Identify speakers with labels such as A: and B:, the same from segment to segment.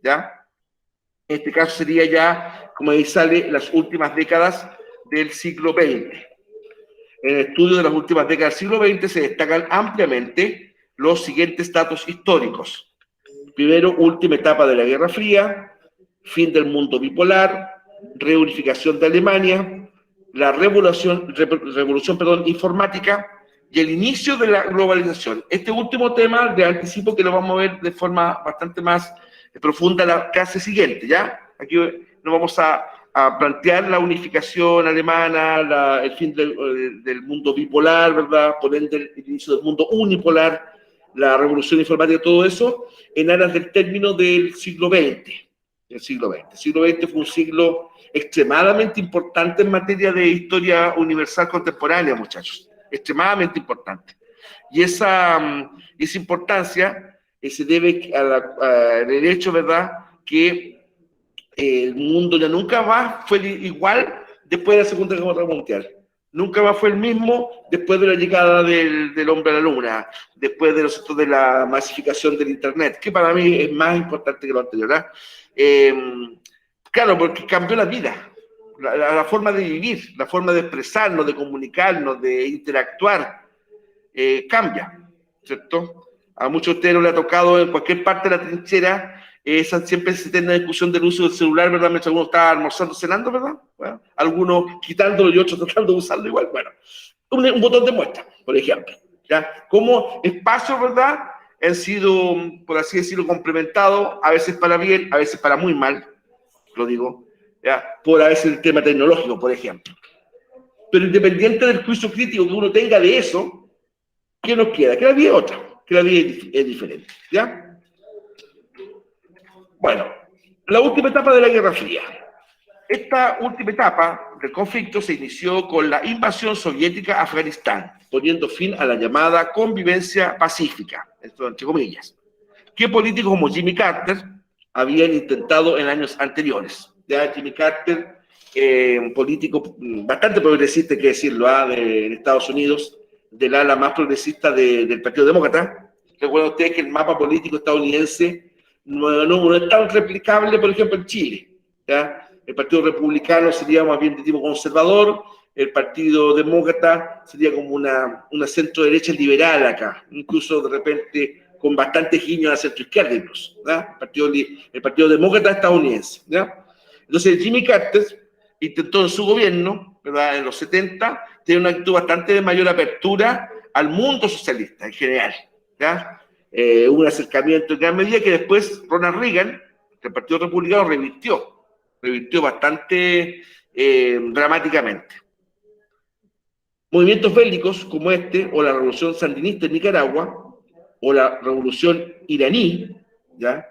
A: ¿ya? En este caso sería ya, como ahí sale, las últimas décadas del siglo XX. En el estudio de las últimas décadas del siglo XX se destacan ampliamente los siguientes datos históricos. Primero, última etapa de la Guerra Fría, fin del mundo bipolar, reunificación de Alemania, la revolución informática y el inicio de la globalización. Este último tema, de anticipo que lo vamos a ver de forma bastante más profunda en la clase siguiente, ¿ya? Aquí nos vamos a plantear la unificación alemana, el fin del mundo bipolar, ¿verdad? Por ende, el inicio del mundo unipolar, la revolución informática, todo eso, en aras del término del siglo XX. El siglo XX. El siglo XX fue un siglo extremadamente importante en materia de historia universal contemporánea, muchachos. Extremadamente importante. Y esa importancia se debe al hecho, ¿verdad?, que el mundo ya nunca más fue igual después de la Segunda Guerra Mundial. Nunca más fue el mismo después de la llegada del hombre a la luna, después de la masificación del Internet, que para mí es más importante que lo anterior, ¿verdad? Claro, porque cambió la vida, la forma de vivir, la forma de expresarnos, de comunicarnos, de interactuar, cambia, ¿cierto? A muchos de ustedes no le ha tocado en cualquier parte de la trinchera siempre se tiene una discusión del uso del celular, ¿verdad? Mientras uno está almorzando, cenando, ¿verdad? Bueno, algunos quitándolo y otros tratando de usarlo igual. Bueno, un botón de muestra, por ejemplo, ¿ya? Como espacios, ¿verdad?, han sido, por así decirlo, complementados, a veces para bien, a veces para muy mal, lo digo, ¿ya? Por a veces el tema tecnológico, por ejemplo. Pero independiente del juicio crítico que uno tenga de eso, ¿qué nos queda? Que la vida es otra, que la vida es diferente, ¿ya? Bueno, la última etapa de la Guerra Fría. Esta última etapa del conflicto se inició con la invasión soviética a Afganistán, poniendo fin a la llamada convivencia pacífica, esto entre comillas, que políticos como Jimmy Carter habían intentado en años anteriores. Ya Jimmy Carter, un político bastante progresista, hay que decirlo, de Estados Unidos, del ala más progresista del Partido Demócrata. Recuerden ustedes que el mapa político estadounidense no es tan replicable, por ejemplo, en Chile, ¿ya? El Partido Republicano sería más bien de tipo conservador, el Partido Demócrata sería como una centro-derecha liberal acá, incluso de repente con bastante guiño a la centro-izquierda incluso, ¿ya? El Partido Demócrata estadounidense, ¿ya? Entonces Jimmy Carter intentó en su gobierno, ¿verdad?, en los 70, tener una actitud bastante de mayor apertura al mundo socialista en general, ¿ya? Un acercamiento en gran medida que después Ronald Reagan, del Partido Republicano, revirtió bastante dramáticamente. Movimientos bélicos como este, o la revolución sandinista en Nicaragua, o la revolución iraní, ¿ya?,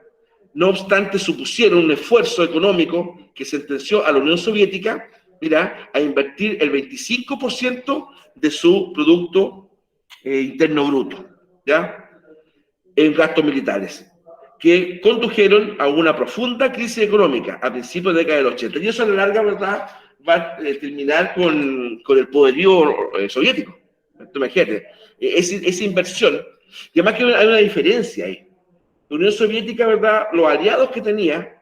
A: no obstante supusieron un esfuerzo económico que sentenció a la Unión Soviética, mira, a invertir el 25% de su Producto Interno Bruto, ¿ya?, en gastos militares, que condujeron a una profunda crisis económica a principios de la década del 80. Y eso a la larga, ¿verdad?, va a terminar con el poderío soviético. Imagínate, esa inversión. Y además que hay una diferencia ahí. La Unión Soviética, ¿verdad?, los aliados que tenía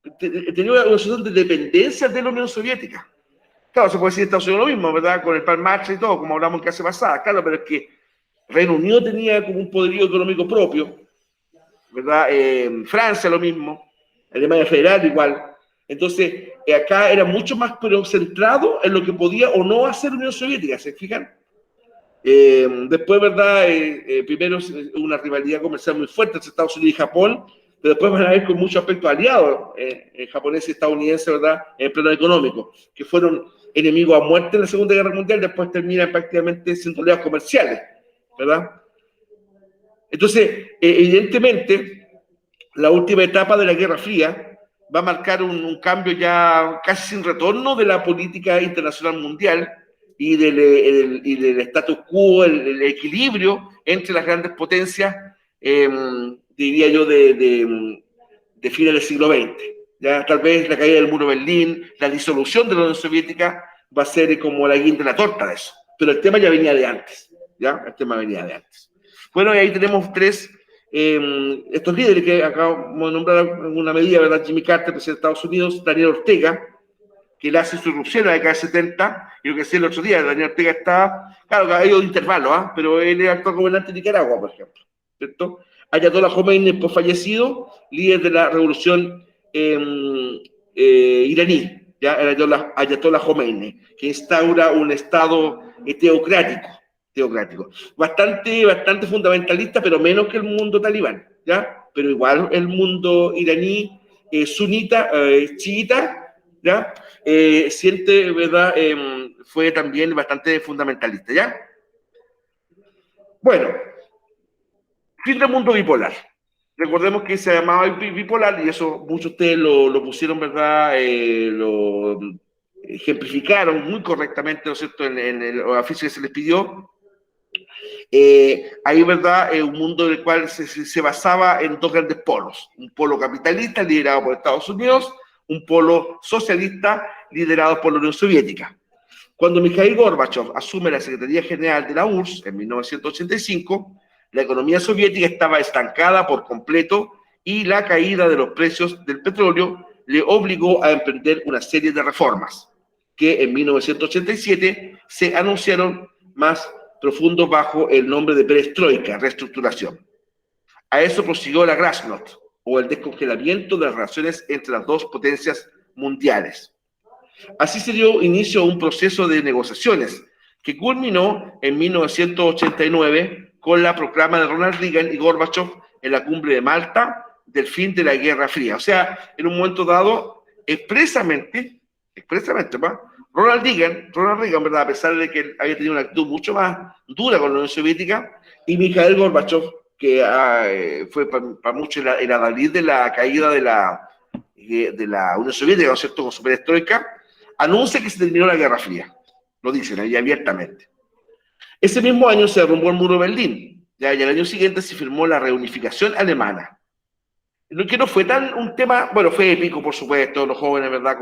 A: una situación de dependencia de la Unión Soviética. Claro, se puede decir Estados Unidos lo mismo, ¿verdad?, con el Plan Marshall y todo, como hablamos en clase pasada, claro, pero es que Reino Unido tenía como un poderío económico propio, ¿verdad? Francia lo mismo, Alemania Federal igual. Entonces, acá era mucho más centrado en lo que podía o no hacer la Unión Soviética, ¿se fijan? Después, ¿verdad? Primero una rivalidad comercial muy fuerte entre Estados Unidos y Japón, pero después van a ver con muchos aspectos aliados, japoneses y estadounidenses, ¿verdad?, en el plano económico, que fueron enemigos a muerte en la Segunda Guerra Mundial, después terminan prácticamente siendo aliados comerciales, ¿verdad? Entonces, evidentemente, la última etapa de la Guerra Fría va a marcar un cambio ya casi sin retorno de la política internacional mundial y del status quo, el equilibrio entre las grandes potencias, diría yo, de fines del siglo XX. Ya, tal vez la caída del muro de Berlín, la disolución de la Unión Soviética va a ser como la guinda de la torta de eso. Pero el tema ya venía de antes, ¿ya? El tema venía de antes. Bueno, y ahí tenemos tres estos líderes que acabamos de nombrar en una medida, ¿verdad? Jimmy Carter, presidente de Estados Unidos, Daniel Ortega, que le hace su irrupción en la década del 70, y lo que decía el otro día, Daniel Ortega está, claro, que ha ido de intervalo, pero él es actual gobernante de Nicaragua, por ejemplo, ¿cierto? Ayatollah Khomeini, después fallecido, líder de la revolución iraní, ¿ya? El Ayatollah Khomeini, que instaura un Estado teocrático. Bastante fundamentalista, pero menos que el mundo talibán, ¿ya? Pero igual el mundo iraní, sunita, chiita, ¿ya? Siente, ¿verdad? Fue también bastante fundamentalista, ¿ya? Bueno, fin del mundo bipolar. Recordemos que se llamaba bipolar y eso muchos de ustedes lo pusieron, ¿verdad? Lo ejemplificaron muy correctamente, ¿no es cierto?, en el oficio que se les pidió. Ahí, ¿verdad?, un mundo en el cual se basaba en dos grandes polos. Un polo capitalista liderado por Estados Unidos, un polo socialista liderado por la Unión Soviética. Cuando Mikhail Gorbachev asume la Secretaría General de la URSS en 1985, la economía soviética estaba estancada por completo y la caída de los precios del petróleo le obligó a emprender una serie de reformas que en 1987 se anunciaron más profundos bajo el nombre de perestroika, reestructuración. A eso prosiguió la Glasnost, o el descongelamiento de las relaciones entre las dos potencias mundiales. Así se dio inicio a un proceso de negociaciones que culminó en 1989 con la proclama de Ronald Reagan y Gorbachev en la cumbre de Malta del fin de la Guerra Fría. O sea, en un momento dado, expresamente, Ronald Reagan, ¿verdad?, a pesar de que había tenido una actitud mucho más dura con la Unión Soviética, y Mikhail Gorbachev, que fue para muchos el adalid de la caída de la Unión Soviética, ¿no es cierto?, con su perestroika, anuncia que se terminó la Guerra Fría. Lo dicen ahí abiertamente. Ese mismo año se derrumbó el muro de Berlín, ya, y el año siguiente se firmó la reunificación alemana. Lo que no fue tan un tema, bueno, fue épico, por supuesto, los jóvenes, ¿verdad?,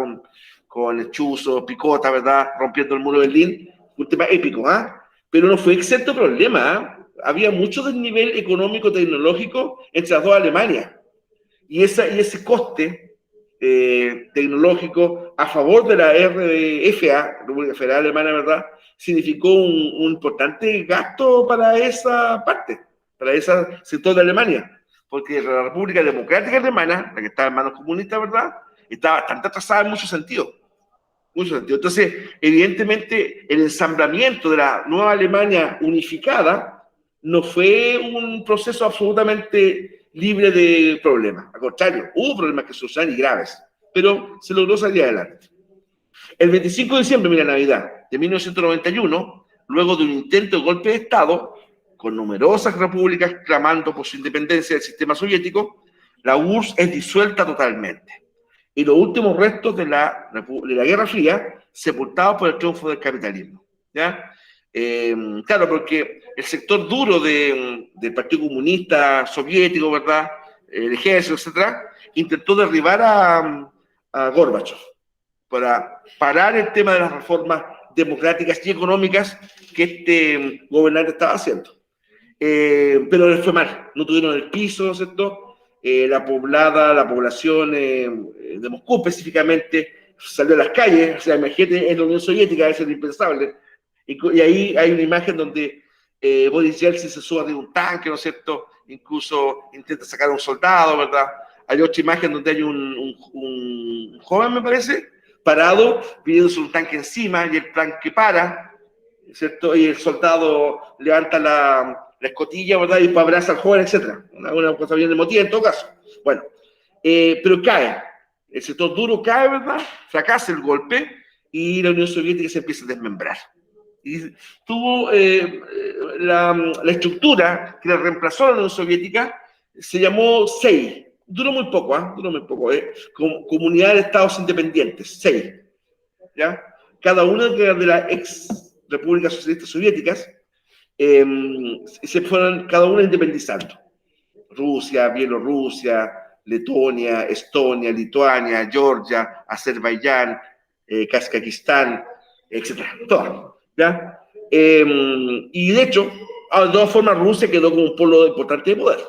A: con el Chuzo, Picota, ¿verdad?, rompiendo el muro de Berlín, un tema épico, pero no fue exento de problema, había mucho desnivel económico, tecnológico entre las dos Alemanias, y ese coste tecnológico a favor de la RFA, República Federal Alemana, ¿verdad?, significó un importante gasto para esa parte, para ese sector de Alemania, porque la República Democrática Alemana, la que estaba en manos comunistas, ¿verdad?, está bastante atrasada en muchos sentidos. Entonces, evidentemente, el ensamblamiento de la nueva Alemania unificada no fue un proceso absolutamente libre de problemas. Al contrario, hubo problemas que solucionar y graves, pero se logró salir adelante. El 25 de diciembre, mira, Navidad, de 1991, luego de un intento de golpe de Estado, con numerosas repúblicas clamando por su independencia del sistema soviético, la URSS es disuelta totalmente. Y los últimos restos de la Guerra Fría sepultados por el triunfo del capitalismo, ¿ya? Claro, porque el sector duro del Partido Comunista Soviético, ¿verdad?, el ejército, etcétera, intentó derribar a Gorbachev para parar el tema de las reformas democráticas y económicas que este gobernante estaba haciendo. Pero les fue mal, no tuvieron el piso, ¿no es cierto? La población de Moscú específicamente salió a las calles, o sea, imagínate, en la Unión Soviética eso era impensable, y ahí hay una imagen donde Boris Yeltsin se sube de un tanque, ¿no es cierto?, incluso intenta sacar a un soldado, ¿verdad? Hay otra imagen donde hay un joven, me parece, parado, pidiéndose un tanque encima, y el tanque para, ¿cierto?, y el soldado levanta la escotilla, ¿verdad?, y abraza al joven, etc. Una cosa bien emotiva en todo caso. Bueno, pero cae. El sector duro cae, ¿verdad? Fracasa el golpe y la Unión Soviética se empieza a desmembrar. Y tuvo la estructura que la reemplazó a la Unión Soviética, se llamó SEI. Duró muy poco, duró muy poco. Comunidad de Estados Independientes, SEI. ¿Ya? Cada una de las ex repúblicas socialistas soviéticas se fueron cada una independizando. Rusia, Bielorrusia, Letonia, Estonia, Lituania, Georgia, Azerbaiyán, Kazajistán, etc. Todo, ¿ya? Y de hecho, de todas formas, Rusia quedó como un polo importante de poder.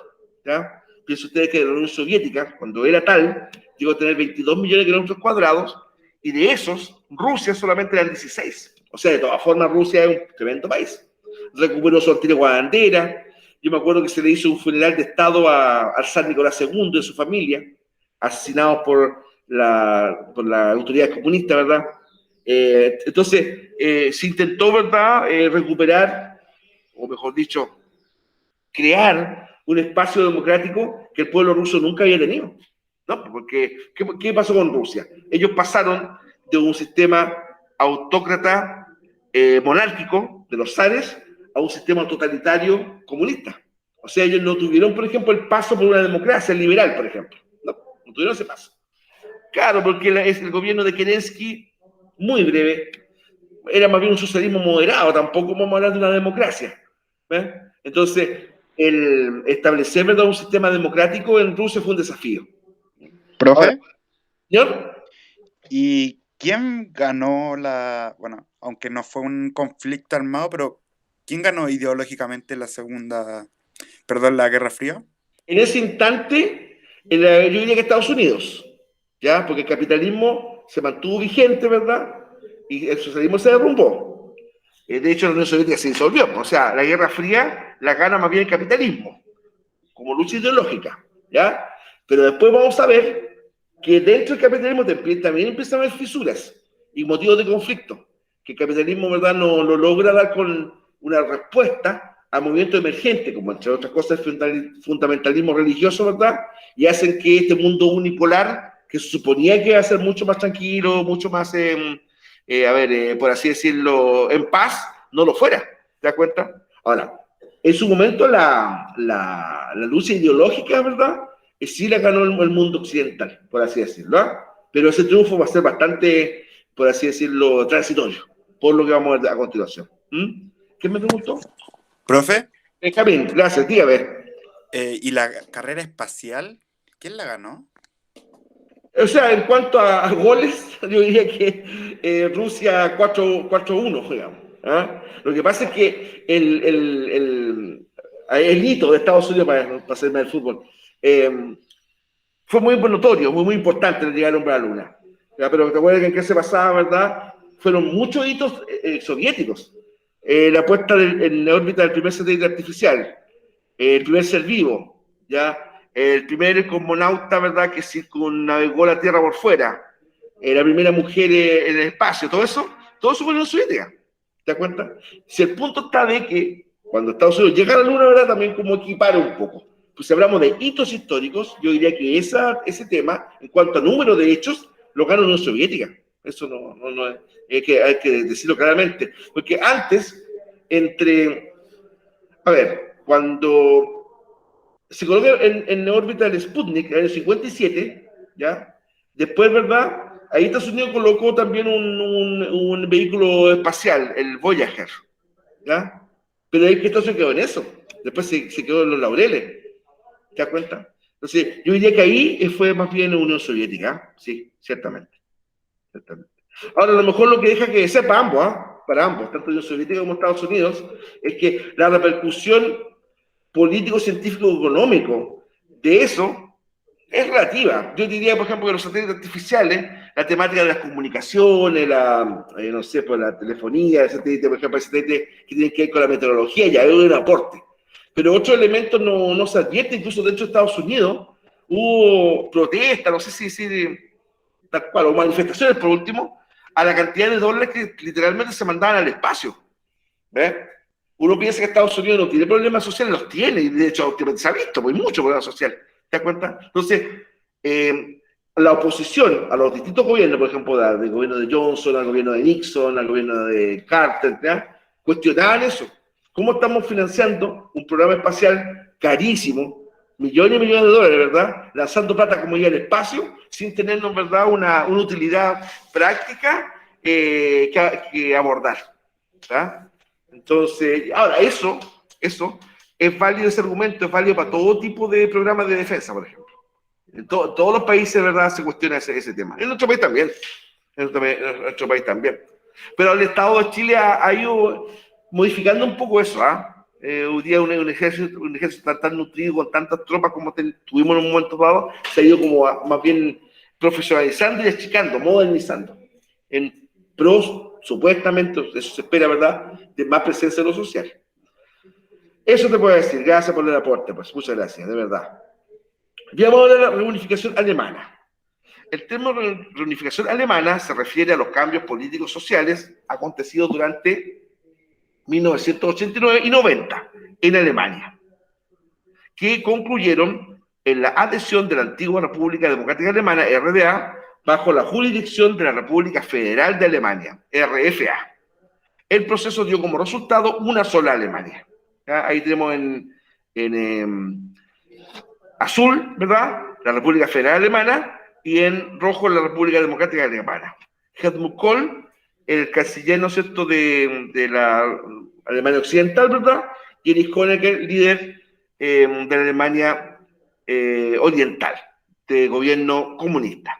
A: ¿ya? Piensen ustedes que la Unión Soviética, cuando era tal, llegó a tener 22 millones de kilómetros cuadrados, y de esos, Rusia solamente eran 16. O sea, de todas formas, Rusia es un tremendo país. Recuperó su antigua bandera. Yo me acuerdo que se le hizo un funeral de Estado al zar Nicolás II y a su familia, asesinados por la autoridad comunista, ¿verdad? Entonces, se intentó, ¿verdad?, recuperar, o mejor dicho, crear un espacio democrático que el pueblo ruso nunca había tenido. ¿No? Porque, ¿qué pasó con Rusia? Ellos pasaron de un sistema autócrata monárquico de los zares a un sistema totalitario comunista. O sea, ellos no tuvieron, por ejemplo, el paso por una democracia liberal, por ejemplo. No tuvieron ese paso. Claro, porque es el gobierno de Kerensky, muy breve, era más bien un socialismo moderado, tampoco vamos a hablar de una democracia. ¿Ves? Entonces, el establecer, ¿verdad?, un sistema democrático en Rusia fue un desafío.
B: Profe,
A: Ahora, ¿señor?
B: ¿y quién ganó bueno, aunque no fue un conflicto armado, pero quién ganó ideológicamente la Guerra Fría?
A: En ese instante, yo diría que Estados Unidos, ¿ya? Porque el capitalismo se mantuvo vigente, ¿verdad? Y el socialismo se derrumbó. De hecho, la Unión Soviética se disolvió. O sea, la Guerra Fría la gana más bien el capitalismo, como lucha ideológica, ¿ya? Pero después vamos a ver que dentro del capitalismo también empiezan a haber fisuras y motivos de conflicto, que el capitalismo, ¿verdad?, no lo logra dar con una respuesta a movimientos emergentes, como entre otras cosas el fundamentalismo religioso, ¿verdad?, y hacen que este mundo unipolar, que se suponía que iba a ser mucho más tranquilo, mucho más, por así decirlo, en paz, no lo fuera. ¿Te das cuenta? Ahora, en su momento la lucha ideológica, ¿verdad?, sí la ganó el mundo occidental, por así decirlo, ¿eh? Pero ese triunfo va a ser bastante, por así decirlo, transitorio, por lo que vamos a ver a continuación. ¿Qué me preguntó?
B: Profe,
A: Benjamín, gracias, dígame.
B: ¿y la carrera espacial? ¿Quién la ganó?
A: O sea, en cuanto a goles, yo diría que Rusia 4-1, digamos. ¿Ah? Lo que pasa es que el hito de Estados Unidos para hacerme el fútbol fue muy notorio, muy importante el llegar al hombre a la luna. ¿Ya? Pero te acuerdas que en qué se pasaba, ¿verdad? Fueron muchos hitos soviéticos. La puesta en la órbita del primer satélite artificial, el primer ser vivo, ¿ya? El primer cosmonauta, ¿verdad?, que circunnavegó la Tierra por fuera, la primera mujer en el espacio, todo eso fue en la Unión Soviética. ¿Te das cuenta? Si el punto está de que cuando Estados Unidos llega a la Luna, ¿verdad?, también como equipar un poco. Pues si hablamos de hitos históricos, yo diría que ese tema, en cuanto a número de hechos, lo gana la Unión Soviética. Eso no hay que decirlo claramente. Porque antes, cuando se colocó en órbita el Sputnik en el año 57, ¿ya? Después, ¿verdad? Ahí Estados Unidos colocó también un vehículo espacial, el Voyager, ¿ya? Pero ahí que Estados Unidos quedó en eso. Después se quedó en los laureles. ¿Te das cuenta? Entonces, yo diría que ahí fue más bien la Unión Soviética, sí, ciertamente. Ahora, a lo mejor lo que deja que sea para ambos, para ambos, tanto Unión Soviética como Estados Unidos, es que la repercusión político, científico, económico de eso es relativa. Yo diría, por ejemplo, que los satélites artificiales, la temática de las comunicaciones, no sé, pues la telefonía, el satélite, por ejemplo, el satélite que tiene que ver con la meteorología, ya es un aporte. Pero otros elementos no se advierten, incluso dentro de Estados Unidos hubo protestas, no sé si decir tal cual, o manifestaciones por último, a la cantidad de dólares que literalmente se mandaban al espacio. ¿Ves? Uno piensa que Estados Unidos no tiene problemas sociales, los tiene, y de hecho se ha visto pues, mucho problema social. ¿Te das cuenta? Entonces, la oposición a los distintos gobiernos, por ejemplo, del gobierno de Johnson, al gobierno de Nixon, al gobierno de Carter, ¿ya?, cuestionaban eso. ¿Cómo estamos financiando un programa espacial carísimo, millones y millones de dólares, ¿verdad?, lanzando plata como ya al espacio, sin tenernos, ¿verdad?, una utilidad práctica que abordar. ¿Verdad? Entonces, ahora, eso es válido, ese argumento es válido para todo tipo de programas de defensa, por ejemplo. En todos los países, ¿verdad?, se cuestiona ese tema. En nuestro país también. Pero el Estado de Chile ha ido modificando un poco eso, ¿ah? Hoy día un ejército tan nutrido, con tantas tropas como tuvimos en un momento dado, se ha ido como más bien profesionalizando y achicando, modernizando, en pros, supuestamente, eso se espera, ¿verdad?, de más presencia en lo social. Eso te puedo decir, gracias por el aporte, pues, muchas gracias, de verdad. Vamos a hablar de la reunificación alemana. El término reunificación alemana se refiere a los cambios políticos sociales acontecidos durante 1989 y 90 en Alemania, que concluyeron en la adhesión de la antigua República Democrática Alemana, RDA, bajo la jurisdicción de la República Federal de Alemania, RFA. El proceso dio como resultado una sola Alemania. ¿Ya? Ahí tenemos en azul, ¿verdad?, la República Federal Alemana, y en rojo la República Democrática Alemana. Helmut Kohl, el canciller, ¿no es cierto?, de la Alemania Occidental, ¿verdad?, y Erich Honecker, líder de la Alemania Oriental, de gobierno comunista.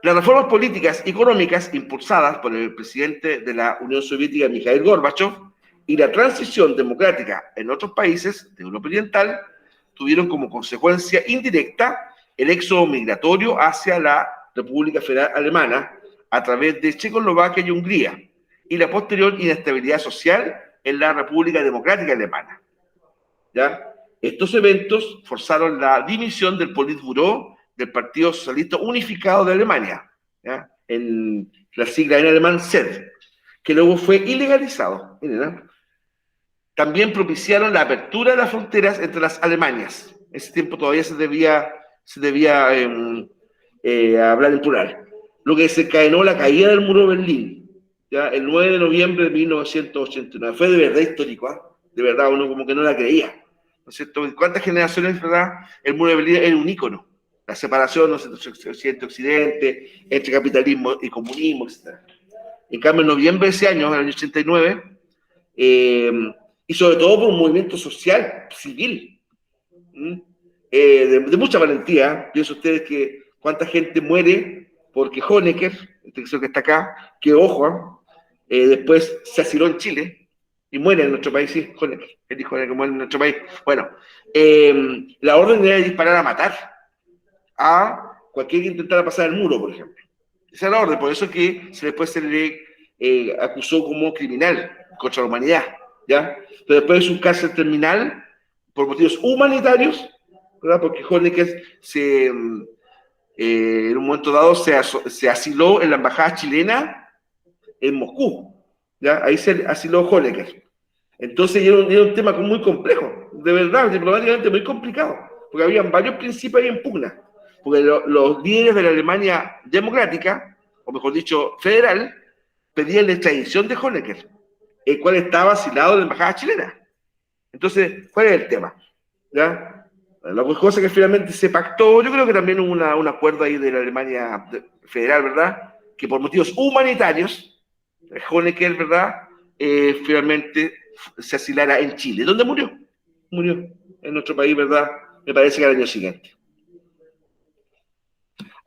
A: Las reformas políticas y económicas impulsadas por el presidente de la Unión Soviética, Mikhail Gorbachev, y la transición democrática en otros países de Europa Oriental tuvieron como consecuencia indirecta el éxodo migratorio hacia la República Federal Alemana a través de Checoslovaquia y Hungría, y la posterior inestabilidad social en la República Democrática Alemana. ¿Ya? Estos eventos forzaron la dimisión del Politburó del Partido Socialista Unificado de Alemania, ¿ya?, en la sigla en alemán SED, que luego fue ilegalizado. Miren, también propiciaron la apertura de las fronteras entre las Alemanias. En ese tiempo todavía se debía hablar en plural. Lo que desencadenó la caída del muro de Berlín, ¿ya?, el 9 de noviembre de 1989. Fue de verdad histórico, ¿eh? De verdad, uno como que no la creía, ¿no es cierto? ¿Cuántas generaciones, verdad? El muro de Berlín era un ícono. La separación, ¿no es cierto?, Occidente, entre capitalismo y comunismo, etc. En cambio, en noviembre de ese año, en el año 89, y sobre todo por un movimiento social, civil, de mucha valentía. Piensen ustedes que cuánta gente muere porque Honecker, este que está acá, que ojo, después se asiló en Chile y muere en nuestro país, sí, Honecker, el hijo de que muere en nuestro país. Bueno, la orden era de disparar a matar a cualquiera que intentara pasar el muro, por ejemplo. Esa es la orden, por eso que después se le acusó como criminal contra la humanidad, ¿ya? Pero después es un cárcel terminal por motivos humanitarios, ¿verdad? Porque Honecker en un momento dado se asiló en la embajada chilena en Moscú, ¿ya? Ahí se asiló Honecker. Entonces era un tema muy complejo, de verdad, diplomáticamente muy complicado, porque habían varios principios ahí en pugna, porque los líderes de la Alemania democrática, o mejor dicho, federal, pedían la extradición de Honecker, el cual estaba asilado en la embajada chilena. Entonces, ¿cuál es el tema? ¿Ya? La cosa que finalmente se pactó, yo creo que también hubo un acuerdo ahí de la Alemania federal, ¿verdad?, que por motivos humanitarios, Honecker, ¿verdad?, finalmente se asilara en Chile, donde murió en nuestro país, ¿verdad?, me parece que al año siguiente.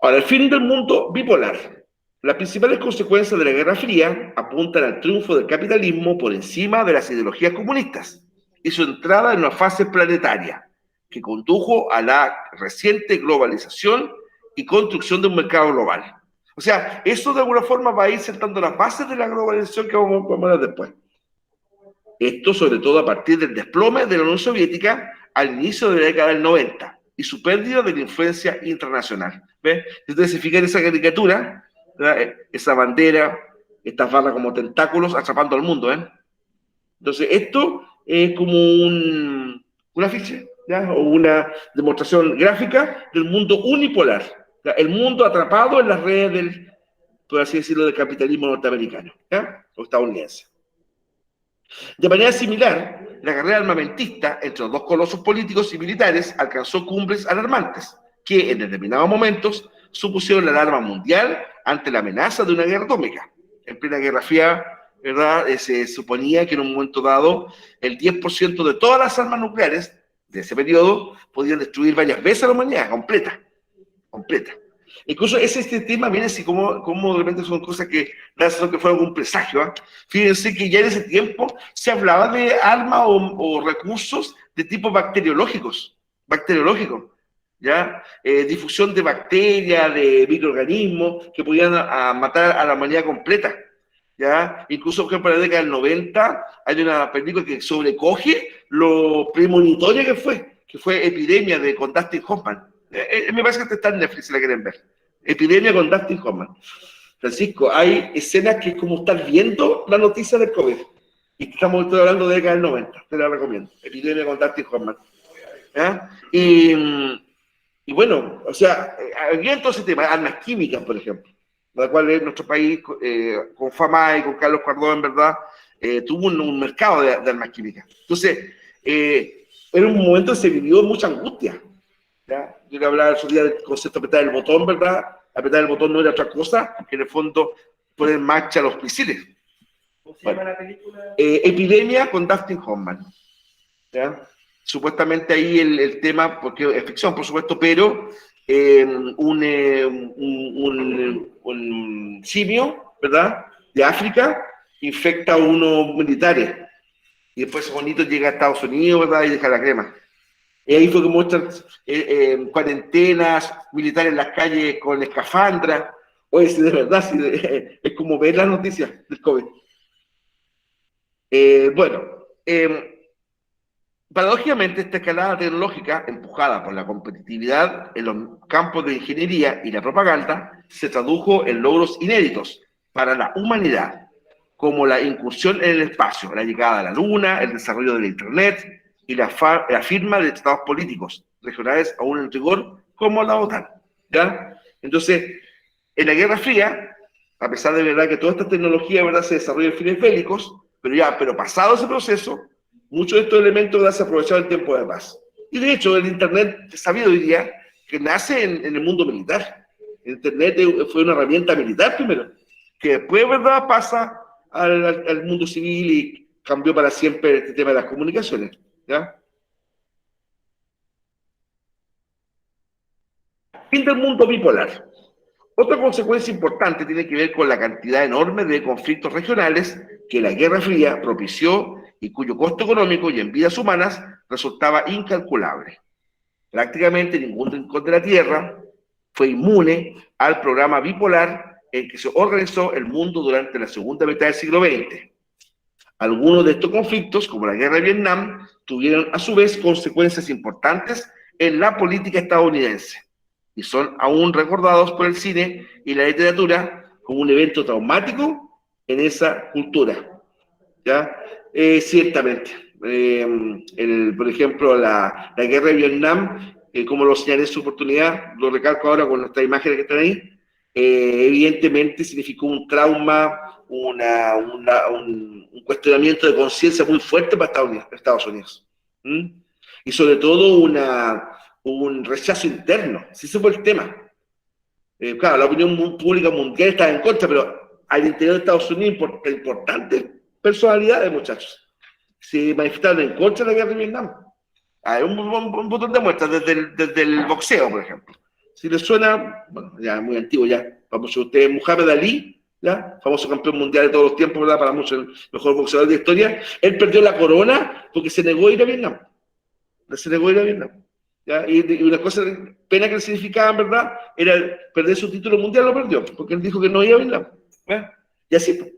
A: Ahora, el fin del mundo bipolar. Las principales consecuencias de la Guerra Fría apuntan al triunfo del capitalismo por encima de las ideologías comunistas y su entrada en una fase planetaria que condujo a la reciente globalización y construcción de un mercado global. O sea, eso de alguna forma va a ir sentando las bases de la globalización que vamos a ver después. Esto sobre todo a partir del desplome de la Unión Soviética al inicio de la década del 90 y su pérdida de la influencia internacional. ¿Ves? Ustedes se fijan en esa caricatura, ¿verdad?, esa bandera, estas barras como tentáculos atrapando al mundo, ¿eh? Entonces, esto es como una ficción, ¿ya?, o una demostración gráfica del mundo unipolar, ¿ya?, el mundo atrapado en las redes del, por así decirlo, del capitalismo norteamericano, ¿ya?, o estadounidense. De manera similar, la carrera armamentista entre los dos colosos políticos y militares alcanzó cumbres alarmantes, que en determinados momentos supusieron la alarma mundial ante la amenaza de una guerra atómica. En plena Guerra Fría, ¿verdad?, se suponía que en un momento dado el 10% de todas las armas nucleares de ese periodo podían destruir varias veces a la humanidad, completa. Incluso este tema, miren, si como de repente son cosas que da la sensación que fueron un presagio. ¿Eh? Fíjense que ya en ese tiempo se hablaba de armas o recursos de tipo bacteriológicos, ¿ya? Difusión de bacterias, de microorganismos que podían matar a la humanidad completa. ¿Ya? Incluso, por ejemplo, en la década del 90 hay una película que sobrecoge lo premonitoria que fue Epidemia con Dustin Hoffman. Me parece que está en Netflix si la quieren ver. Epidemia con Dustin Hoffman. Francisco, hay escenas que es como estar viendo la noticia del COVID. Y estoy hablando de década del 90, te la recomiendo. Epidemia con Dustin Hoffman. ¿Ya? Y bueno, o sea, había todo ese tema, armas químicas, por ejemplo, la cual en nuestro país, con Fama y con Carlos Cardón, en verdad, tuvo un mercado de armas químicas. Entonces, era un momento que se vivió mucha angustia. ¿Ya? Yo que hablaba el día del concepto de apretar el botón, ¿verdad? Apretar el botón no era otra cosa que en el fondo poner en marcha los misiles.
C: ¿Cómo se llama la película?
A: Epidemia con Dustin Hoffman. ¿Ya? Supuestamente ahí el tema, porque es ficción, por supuesto, pero un simio, ¿verdad?, de África, infecta a unos militares. Y después ese bonito llega a Estados Unidos, ¿verdad?, y deja la crema. Y ahí fue que muestran cuarentenas, militares en las calles con escafandra. Oye, si de verdad, es como ver las noticias del COVID. Bueno, paradójicamente, esta escalada tecnológica, empujada por la competitividad en los campos de ingeniería y la propaganda, se tradujo en logros inéditos para la humanidad, como la incursión en el espacio, la llegada a la Luna, el desarrollo de la Internet y la firma de tratados políticos regionales aún en rigor, como la OTAN. ¿Ya? Entonces, en la Guerra Fría, a pesar de verdad que toda esta tecnología, ¿verdad?, se desarrolla en fines bélicos, pero pasado ese proceso, muchos de estos elementos, ¿verdad?, se aprovecharon el tiempo de paz. Y de hecho, el Internet es sabido hoy día que nace en el mundo militar. El Internet fue una herramienta militar primero, que después, ¿verdad?, pasa al mundo civil y cambió para siempre este tema de las comunicaciones. ¿Ya? Fin del mundo bipolar. Otra consecuencia importante tiene que ver con la cantidad enorme de conflictos regionales que la Guerra Fría propició y cuyo costo económico y en vidas humanas resultaba incalculable. Prácticamente ningún rincón de la Tierra fue inmune al programa bipolar en que se organizó el mundo durante la segunda mitad del siglo XX. Algunos de estos conflictos, como la Guerra de Vietnam, tuvieron a su vez consecuencias importantes en la política estadounidense y son aún recordados por el cine y la literatura como un evento traumático en esa cultura. ¿Ya? Ciertamente. Por ejemplo, la Guerra de Vietnam, como lo señalé en su oportunidad, lo recalco ahora con nuestras imágenes que están ahí, evidentemente significó un trauma, un cuestionamiento de conciencia muy fuerte para Estados Unidos. ¿Mm? Y sobre todo un rechazo interno. Ese fue el tema. Claro, la opinión pública mundial estaba en contra, pero al interior de Estados Unidos importantes personalidades, muchachos, se manifestaron en contra de la guerra de Vietnam. Hay un botón de muestras desde el boxeo, por ejemplo. Si les suena, bueno, ya muy antiguo ya, famoso usted, Muhammad Ali, ¿ya? Famoso campeón mundial de todos los tiempos, ¿verdad? Para muchos el mejor boxeador de la historia. Él perdió la corona porque se negó a ir a Vietnam. Se negó a ir a Vietnam. ¿Ya? Y una cosa, pena que le significaban, ¿verdad? Era perder su título mundial, lo perdió, porque él dijo que no iba a Vietnam. ¿Ya? Y así fue.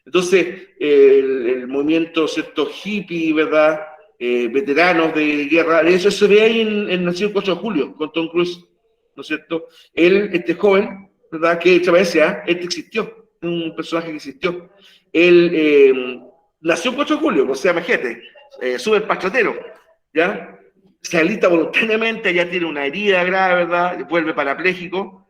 A: Entonces, el movimiento, ¿cierto?, hippie, ¿verdad?, veteranos de guerra, eso se ve ahí en Nacido el 4 de julio, con Tom Cruise, ¿no es cierto? Él, este joven, ¿verdad?, que este existió, un personaje que existió. Él nació el 4 de julio, o sea, majete, súper pachatero, ¿ya? Se alista voluntariamente, ya tiene una herida grave, ¿verdad?, vuelve parapléjico.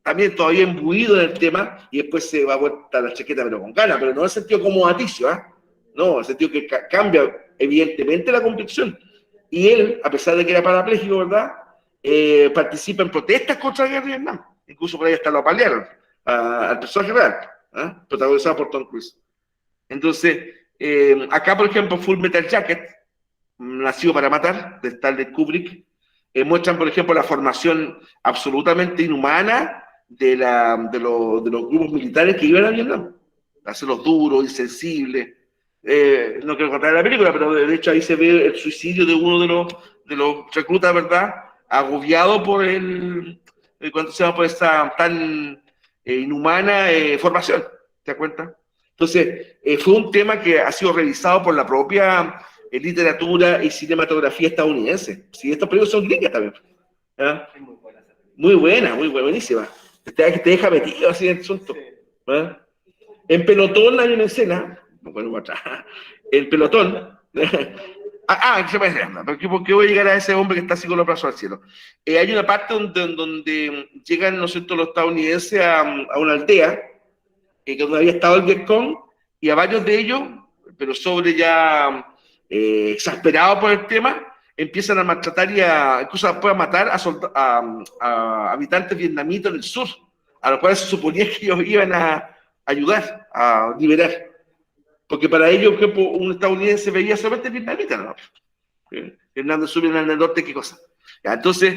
A: También todavía imbuido en el tema y después se va a vuelta la chaqueta pero con ganas, pero no en el sentido como Aticio, ¿eh? No, en el sentido que cambia evidentemente la convicción. Y él, a pesar de que era parapléjico, ¿verdad?, participa en protestas contra la guerra de Vietnam. Incluso por ahí hasta lo apalearon al personaje real, ¿eh?, protagonizado por Tom Cruise. Entonces, acá, por ejemplo, Full Metal Jacket, Nacido para Matar, de Stanley Kubrick, muestran, por ejemplo, la formación absolutamente inhumana de los grupos militares que iban a Vietnam. Hacerlos duros, insensibles. No quiero contar la película, pero de hecho ahí se ve el suicidio de uno de los reclutas, ¿verdad? Agobiado por ¿cuánto se llama? Por esa tan inhumana formación, ¿te das cuenta? Entonces, fue un tema que ha sido revisado por la propia literatura y cinematografía estadounidense. Sí, estos películas son gringas también. ¿Ah?
C: Es muy buena esa película.
A: Muy buena, buenísima. Te deja metido así en el asunto.
C: Sí.
A: ¿Ah? En Pelotón hay una escena, bueno, atrás, el Pelotón. Se me llama, ¿por qué voy a llegar a ese hombre que está así con los brazos al cielo? Hay una parte donde llegan, ¿no es cierto?, los estadounidenses a una aldea, donde había estado el Vietcong, y a varios de ellos, pero sobre ya exasperados por el tema, empiezan a maltratar y incluso después a matar a habitantes vietnamitas del sur, a los cuales se suponía que ellos iban a ayudar, a liberar. Porque para ellos, por ejemplo, un estadounidense veía solamente vietnamita, ¿no? Fernando sube en el norte, ¿qué cosa? Ya, entonces,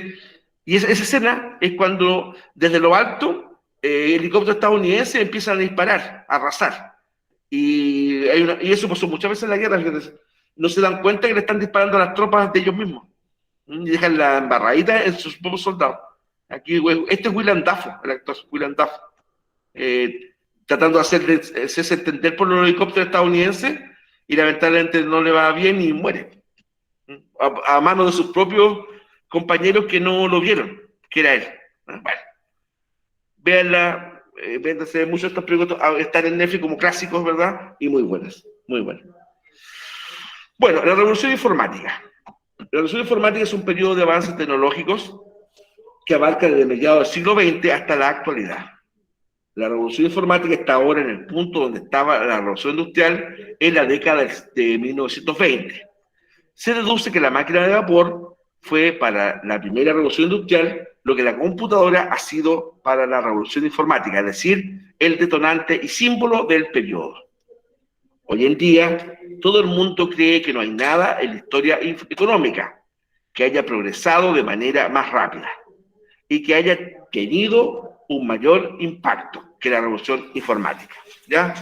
A: y esa escena es cuando desde lo alto helicópteros estadounidenses empiezan a disparar, a arrasar. Y eso pasó muchas veces en la guerra, fíjate, no se dan cuenta que le están disparando a las tropas de ellos mismos. Y dejan la embarradita en sus propios soldados. Aquí, este es Willem Dafoe, el actor Willem Dafoe. Tratando de hacerse entender por los helicópteros estadounidenses, y lamentablemente no le va bien y muere. A manos de sus propios compañeros que no lo vieron, que era él. Bueno, véanla, véanse muchos de estos proyectos, están en Netflix como clásicos, ¿verdad? Y muy buenas, muy buenas. Bueno, la revolución informática. La revolución informática es un periodo de avances tecnológicos que abarca desde mediados del siglo XX hasta la actualidad. La revolución informática está ahora en el punto donde estaba la revolución industrial en la década de 1920. Se deduce que la máquina de vapor fue para la primera revolución industrial lo que la computadora ha sido para la revolución informática, es decir, el detonante y símbolo del periodo. Hoy en día, todo el mundo cree que no hay nada en la historia económica que haya progresado de manera más rápida y que haya tenido un mayor impacto que la revolución informática. ¿Ya?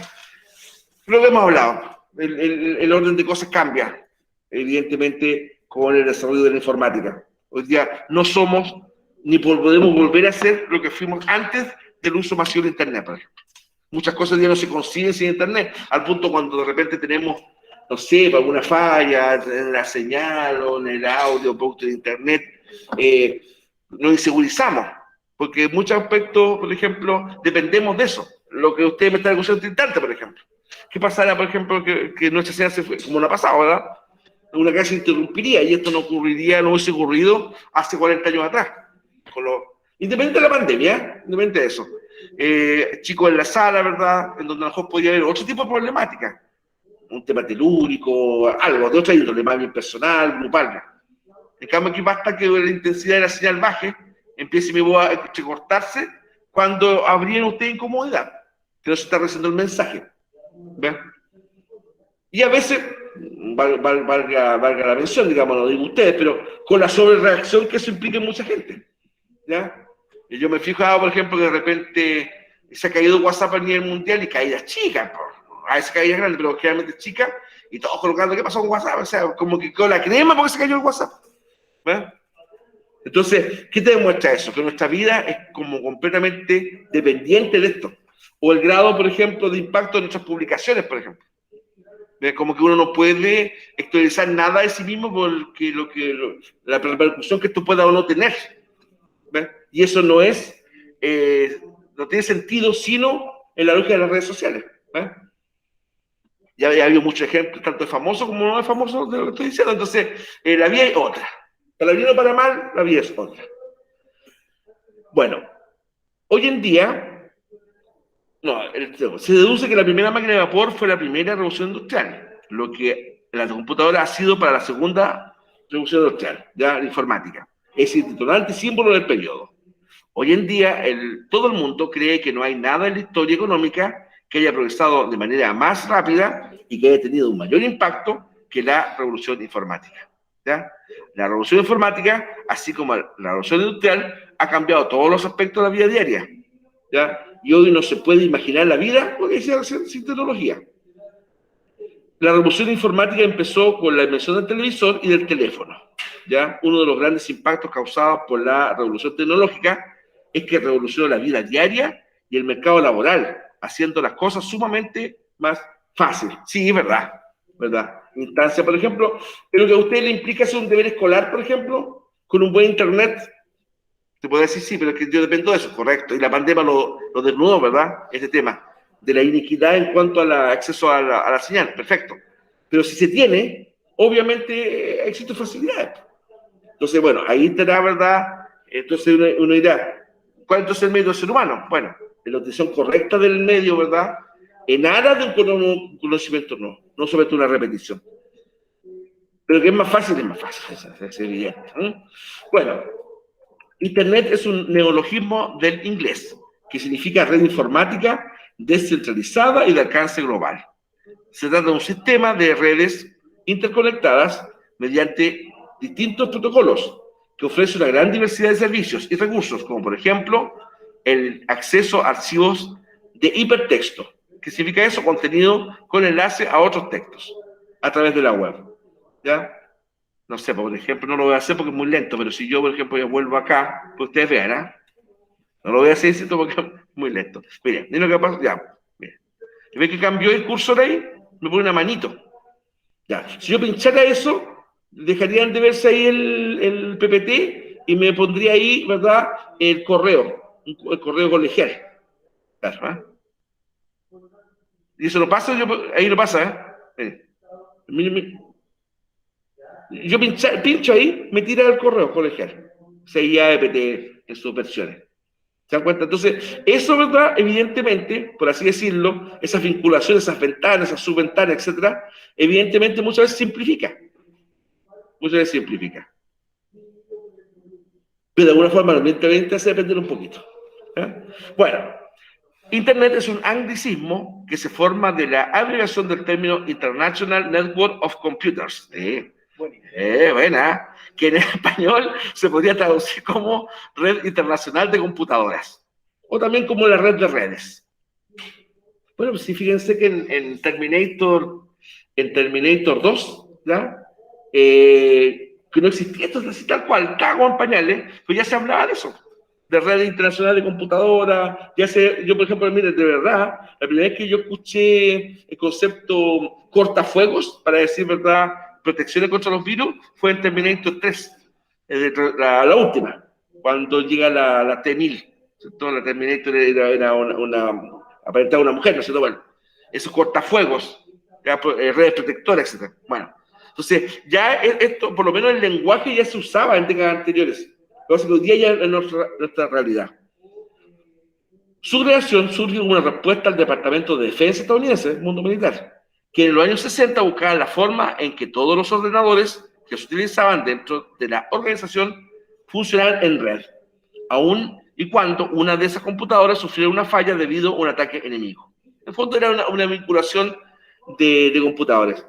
A: Lo que hemos hablado, el orden de cosas cambia, evidentemente, con el desarrollo de la informática. Hoy día no somos, ni podemos volver a ser lo que fuimos antes del uso masivo de Internet, por ejemplo. Muchas cosas ya no se consiguen sin Internet, al punto cuando de repente tenemos, no sé, alguna falla en la señal o en el audio, producto de Internet, nos insegurizamos, porque en muchos aspectos, por ejemplo, dependemos de eso. Lo que usted me está acusando de instante, por ejemplo. ¿Qué pasará, por ejemplo, que nuestra señal se fue, como no ha pasado, ¿verdad? Una casa se interrumpiría y esto no ocurriría, no hubiese ocurrido hace 40 años atrás. Independiente de la pandemia, independiente de eso. Chicos en la sala, ¿verdad? En donde a lo mejor podía haber otro tipo de problemáticas. Un tema telúrico, algo de otra índole, más bien personal, grupal. En cambio, aquí basta que la intensidad de la señal baje, empiece mi voz a entrecortarse cuando habría en usted incomodidad, que no se está recibiendo el mensaje. ¿Ven? Y a veces, valga la mención, digamos, lo digo ustedes, pero con la sobrereacción que eso implica en mucha gente. ¿Ya? Y yo me he fijado, por ejemplo, que de repente se ha caído WhatsApp a nivel mundial y caídas chicas, a veces caídas grandes, pero generalmente chicas, y todos colocando qué pasó con WhatsApp, o sea, como que con la crema porque se cayó el WhatsApp. ¿Ven? Entonces, ¿qué te demuestra eso? Que nuestra vida es como completamente dependiente de esto. O el grado, por ejemplo, de impacto de nuestras publicaciones, por ejemplo. Como que uno no puede exteriorizar nada de sí mismo porque la repercusión que esto pueda o no tener. ¿Ves? Y eso no es, no tiene sentido sino en la lógica de las redes sociales. ¿Ves? Ya ha habido muchos ejemplos, tanto de famosos como no de famosos, de lo que estoy diciendo. Entonces, la vida es otra. Para bien o para mal, la vida es otra. Bueno, hoy en día, se deduce que la primera máquina de vapor fue la primera revolución industrial, lo que la computadora ha sido para la segunda revolución industrial, ya la informática. Es el detonante símbolo del periodo. Hoy en día, todo el mundo cree que no hay nada en la historia económica que haya progresado de manera más rápida y que haya tenido un mayor impacto que la revolución informática. ¿ya? La revolución informática, así como la revolución industrial, ha cambiado todos los aspectos de la vida diaria, ¿ya? Y hoy no se puede imaginar la vida porque se hace sin tecnología. La revolución informática empezó con la invención del televisor y del teléfono, ¿ya? Uno de los grandes impactos causados por la revolución tecnológica es que revolucionó la vida diaria y el mercado laboral, haciendo las cosas sumamente más fáciles. Sí, es verdad, ¿verdad? Instancia, por ejemplo, pero que a usted le implica hacer un deber escolar, por ejemplo, con un buen internet. Te puedo decir, sí, pero es que yo dependo de eso, correcto. Y la pandemia lo desnudó, ¿verdad? Este tema de la inequidad en cuanto al acceso a la señal, perfecto. Pero si se tiene, obviamente existen facilidades. Entonces, bueno, ahí estará, ¿verdad? Entonces uno dirá, ¿cuál entonces es el medio del ser humano? Bueno, en la utilización correcta del medio, ¿verdad? En aras de un conocimiento, no solamente una repetición. Pero que es más fácil, es evidente. Bueno, Internet es un neologismo del inglés, que significa red informática descentralizada y de alcance global. Se trata de un sistema de redes interconectadas mediante distintos protocolos que ofrece una gran diversidad de servicios y recursos, como por ejemplo el acceso a archivos de hipertexto. ¿Qué significa eso? Contenido con enlace a otros textos a través de la web. ¿Ya? No sé, por ejemplo, no lo voy a hacer porque es muy lento, pero si yo, por ejemplo, ya vuelvo acá, pues ustedes vean, ¿eh? No lo voy a hacer porque es muy lento. Miren, miren lo que pasa, ya, miren. ¿Ven que cambió el cursor ahí? Me pone una manito. Ya, si yo pinchara eso, dejarían de verse ahí el PPT y me pondría ahí, ¿verdad? El correo colegial. Claro, ¿eh? Y eso lo pasa, ahí lo pasa, ¿eh? Miren. Yo pincho ahí, me tira el correo colegial. CIA-EPT en sus versiones. ¿Se dan cuenta? Entonces, eso, ¿verdad? Evidentemente, por así decirlo, esas vinculaciones, esas ventanas, esas subventanas, etcétera, evidentemente muchas veces simplifica. Muchas veces simplifica. Pero de alguna forma, evidentemente, hace depender un poquito. ¿Eh? Bueno, Internet es un anglicismo que se forma de la abreviación del término International Network of Computers. Buena, que en español se podría traducir como Red Internacional de Computadoras, o también como la red de redes. Bueno, pues sí, fíjense que en Terminator 2, ¿ya? Que no existía esto así tal cual, estaba como en pañales, pero ya se hablaba de eso, de red internacional de computadoras. Yo, por ejemplo, mire, de verdad, la primera vez que yo escuché el concepto cortafuegos, para decir verdad, protecciones contra los virus, fue en Terminator 3, la última, cuando llega la T-1000, ¿cierto? La Terminator era aparentaba una mujer, ¿no es cierto? Bueno, esos cortafuegos, redes protectoras, etc. Bueno, entonces, ya esto, por lo menos el lenguaje ya se usaba en décadas anteriores, pero hoy día ya es nuestra realidad. Su creación surge como una respuesta al Departamento de Defensa estadounidense, mundo militar, que en los años 60 buscaba la forma en que todos los ordenadores que se utilizaban dentro de la organización funcionaran en red, aun y cuando una de esas computadoras sufriera una falla debido a un ataque enemigo. En el fondo era una vinculación de computadores.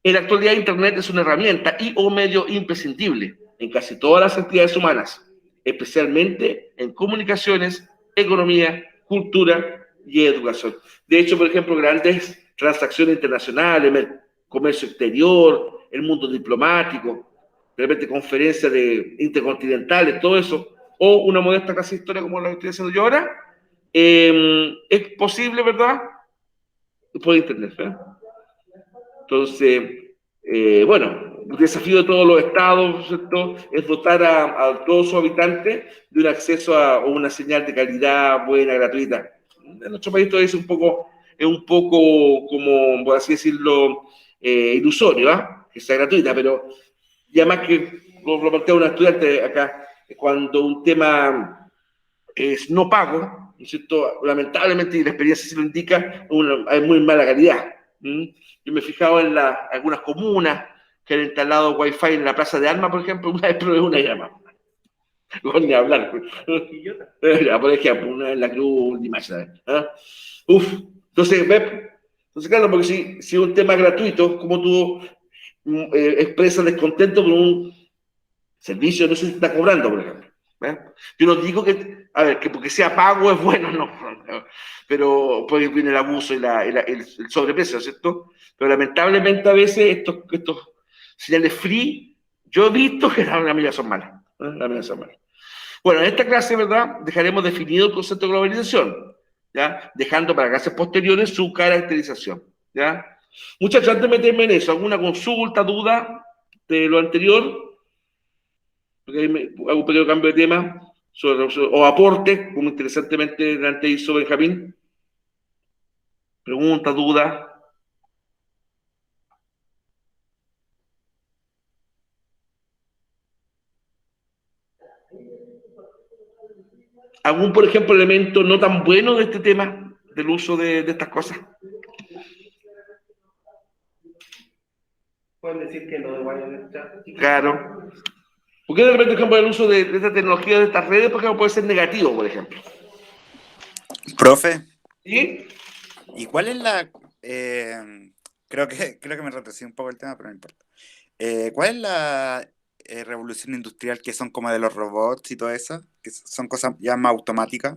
A: En la actualidad, Internet es una herramienta y o medio imprescindible en casi todas las actividades humanas, especialmente en comunicaciones, economía, cultura y educación. De hecho, por ejemplo, grandes transacciones internacionales, comercio exterior, el mundo diplomático, de repente conferencias intercontinentales, todo eso, o una modesta clase de historia como la que estoy haciendo yo ahora, es posible, ¿verdad? Por Internet, ¿eh? Entonces, bueno, el desafío de todos los estados, ¿cierto?, es dotar a todos sus habitantes de un acceso a una señal de calidad buena, gratuita. En nuestro país todo eso es un poco como, por así decirlo, ilusorio, ¿ah? Que sea gratuita, pero ya más que lo plantea un estudiante acá, cuando un tema es no pago, ¿no es cierto?, lamentablemente, y la experiencia se lo indica, hay muy mala calidad. Yo me he fijado en algunas comunas que han instalado Wi-Fi en la Plaza de Armas, por ejemplo, una vez probé una llama. No ni hablar. Por ejemplo, una en la Cruz de Macha. ¿Eh? Entonces, claro, porque si es un tema gratuito, como tú expresa descontento con un servicio que no se está cobrando, por ejemplo. ¿Eh? Yo no digo que, a ver, que porque sea pago es bueno, no, pero puede viene el abuso y el sobreprecio, ¿cierto? Pero lamentablemente a veces estos señales free, yo he visto que las amigas son malas. Las amigas son malas. Bueno, en esta clase, ¿verdad? Dejaremos definido el concepto de globalización, ¿ya? Dejando para clases posteriores su caracterización, ¿ya? Muchachos, antes de meterme en eso, ¿alguna consulta, duda de lo anterior? Porque ahí hago un pequeño cambio de tema, o aporte, como interesantemente antes hizo Benjamín. Pregunta, duda. ¿Algún, por ejemplo, elemento no tan bueno de este tema, del uso de estas cosas?
C: Pueden decir que no, igual en el chat.
A: Claro. ¿Por qué de repente, por ejemplo, el uso de esta tecnología, de estas redes, por ejemplo, puede ser negativo, por ejemplo?
B: Profe,
A: ¿Sí?
B: ¿y cuál es la... creo que me retrasé un poco el tema, pero no importa. ¿Cuál es la revolución industrial que son como de los robots y todo eso? Que son cosas ya más automáticas.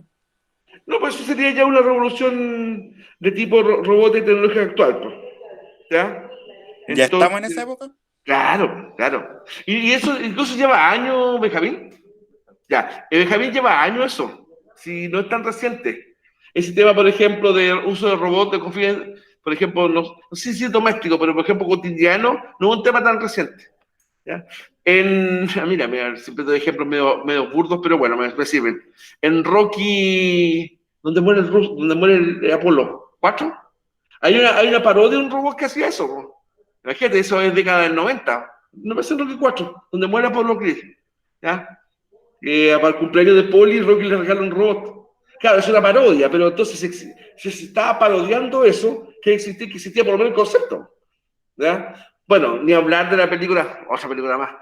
A: No, pues eso sería ya una revolución de tipo robótica y tecnología actual, pues. ¿Ya?
B: ¿Ya estamos en
A: Entonces,
B: esa época?
A: claro, claro. Y eso incluso lleva años, Benjamín. Ya, Benjamín lleva años eso, si no es tan reciente. Ese tema, por ejemplo, del uso de robots, de confianza, por ejemplo, no sé si es doméstico, pero por ejemplo cotidiano, no es un tema tan reciente. ¿Ya? Mira, siempre doy ejemplos medio burdos, pero bueno, me sirven. En Rocky, donde muere el Apolo 4, hay una parodia de un robot que hacía eso. ¿No? Imagínate, eso es década del 90. No me en Rocky 4, donde muere Apolo Creed. ¿Ya? Para el cumpleaños de Polly, Rocky le regala un robot. Claro, es una parodia, pero entonces se estaba parodiando eso que existía por lo menos el concepto. ¿Ya? Bueno, ni hablar de la película, otra película más,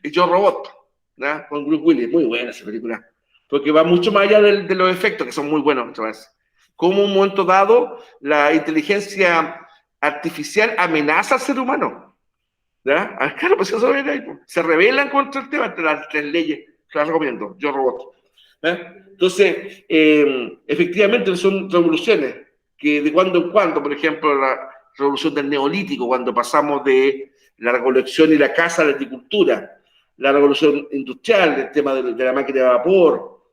A: Yo Robot, ¿ya? Con Bruce Willis, muy buena esa película, porque va mucho más allá de los efectos, que son muy buenos muchas veces. Como un momento dado, la inteligencia artificial amenaza al ser humano. ¿Ya? Claro, pues eso viene ahí, pues. Se rebelan contra el tema entre las tres leyes. Se las recomiendo, Yo Robot. Entonces, efectivamente son revoluciones que de cuando en cuando, por ejemplo, la revolución del neolítico, cuando pasamos de la recolección y la caza a la agricultura, la revolución industrial, el tema de la máquina de vapor,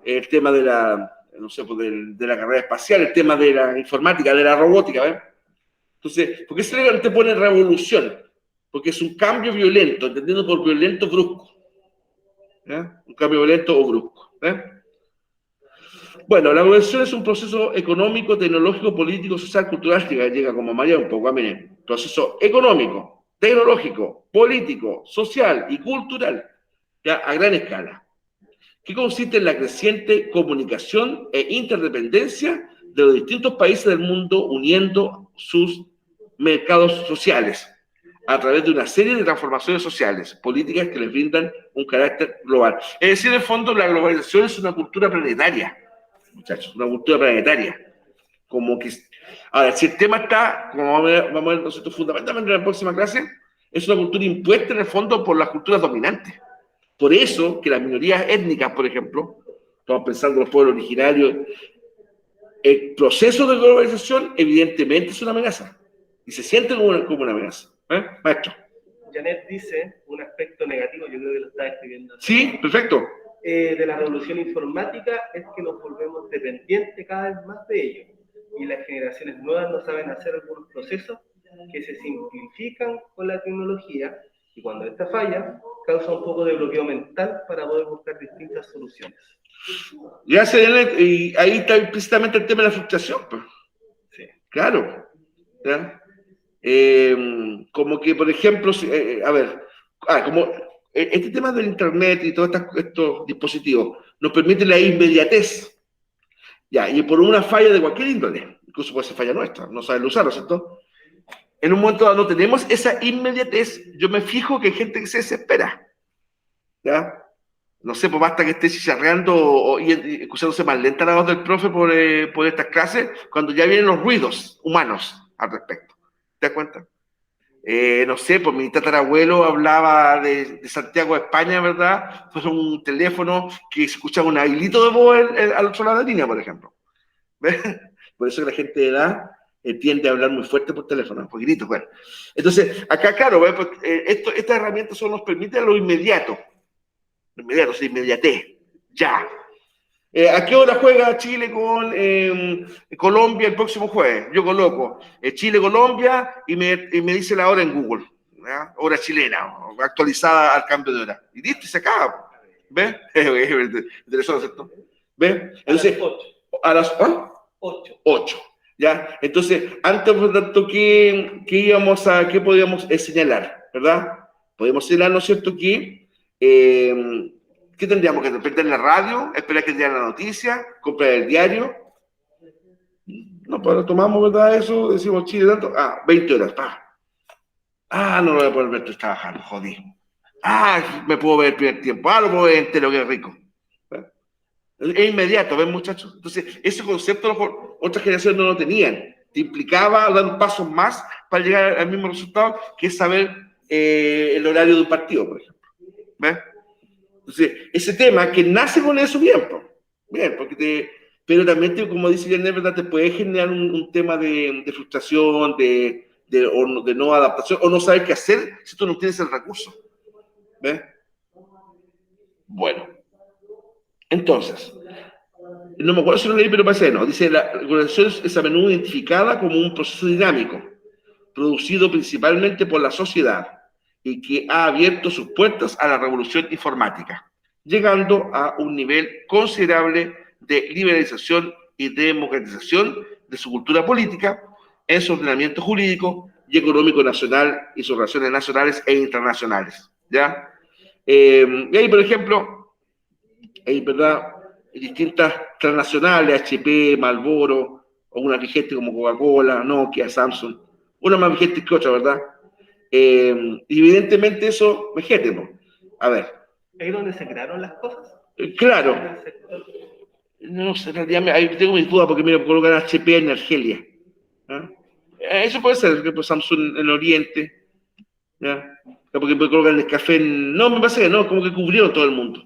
A: el tema de la, no sé, pues de la carrera espacial, el tema de la informática, de la robótica. ¿Ves? Entonces, ¿por qué se le antepone revolución? Porque es un cambio violento, entendiendo por violento brusco. Un cambio violento o brusco. Bueno, la revolución es un proceso económico, tecnológico, político, social, cultural, que llega como María un poco, miren, proceso económico, tecnológico, político, social y cultural, ya a gran escala, que consiste en la creciente comunicación e interdependencia de los distintos países del mundo uniendo sus mercados sociales a través de una serie de transformaciones sociales, políticas que les brindan un carácter global. Es decir, en el fondo, la globalización es una cultura planetaria, muchachos, una cultura planetaria. Como que, ahora, si el tema está, como vamos a ver nosotros fundamentalmente en la próxima clase, es una cultura impuesta en el fondo por las culturas dominantes. Por eso que las minorías étnicas, por ejemplo, estamos pensando en los pueblos originarios, el proceso de globalización evidentemente es una amenaza y se siente como una amenaza. Maestro.
C: Janet dice un aspecto negativo, yo creo que lo está escribiendo.
A: Sí, perfecto.
C: De la revolución informática es que nos volvemos dependientes cada vez más de ello y las generaciones nuevas no saben hacer algunos procesos que se simplifican con la tecnología y cuando esta falla causa un poco de bloqueo mental para poder buscar distintas soluciones.
A: Ya se y ahí está implícitamente el tema de la frustración. Pues.
C: Sí.
A: Claro. ¿Ya? Como que, por ejemplo, como este tema del internet y todos estos dispositivos nos permite la inmediatez. Ya, y por una falla de cualquier índole, incluso puede ser falla nuestra, no saben usarlo, ¿cierto? En un momento dado no tenemos esa inmediatez, yo me fijo que hay gente que se desespera. ¿Ya? No sé, pues basta que esté chicharreando y escuchándose más lenta la voz del profe por estas clases, cuando ya vienen los ruidos humanos al respecto. ¿Te das cuenta? No sé, pues mi tatarabuelo hablaba de Santiago de España, ¿verdad? Pues un teléfono que se escuchaba un hilito de voz al otro lado de la línea, por ejemplo. ¿Ves? Por eso que la gente de edad tiende a hablar muy fuerte por teléfono, un poquitito, bueno. Entonces, acá, claro, ¿ves? Pues, estas herramientas solo nos permiten lo inmediato, inmediatez, ya. ¿A qué hora juega Chile con Colombia el próximo jueves? Yo coloco Chile-Colombia y me dice la hora en Google, ¿ya? Hora chilena, actualizada al cambio de hora. Y listo, y se acaba. ¿Ves? Interesante, ¿cierto? ¿Ves? Entonces, a las 8. ¿Ya? Entonces, antes, por lo tanto, ¿qué podíamos señalar? ¿Verdad? Podemos señalar, ¿no es cierto?, que ¿qué tendríamos que hacer? ¿Prender la radio? ¿Esperar que te digan la noticia? ¿Comprar el diario? No, pues lo tomamos, ¿verdad? Eso, decimos Chile tanto. 20 horas, no lo voy a poder ver, estoy trabajando, jodí. Me puedo ver el primer tiempo. Lo puedo ver entero, qué rico. Es inmediato, ¿ven, muchachos? Entonces, ese concepto otras generaciones no lo tenían. Te implicaba dar pasos más para llegar al mismo resultado, que es saber el horario de un partido, por ejemplo. ¿Ves? Entonces, ese tema que nace con eso, bien, porque pero también, como dice Janet, ¿verdad? Te puede generar un tema de frustración, de no adaptación, o no saber qué hacer si tú no tienes el recurso. ¿Ves? Bueno. Entonces, no me acuerdo si lo leí, pero parece que no. Dice, la regulación es a menudo identificada como un proceso dinámico, producido principalmente por la sociedad, y que ha abierto sus puertas a la revolución informática, llegando a un nivel considerable de liberalización y democratización de su cultura política, en su ordenamiento jurídico y económico nacional y sus relaciones nacionales e internacionales. ¿Ya? Y ahí, por ejemplo, hay, ¿verdad?, distintas transnacionales, HP, Marlboro, o una vigente como Coca-Cola, Nokia, Samsung, una más vigente que otra, ¿verdad? Evidentemente eso, vigente, ¿no? A ver.
C: ¿Ahí donde se crearon las cosas?
A: Claro. No sé, en realidad ahí tengo mis dudas porque mira, colocan HP en Argelia. ¿Ah? Eso puede ser, por ejemplo, Samsung en Oriente. ¿Ya? Porque colocan el café en... No, me parece que no, como que cubrieron todo el mundo.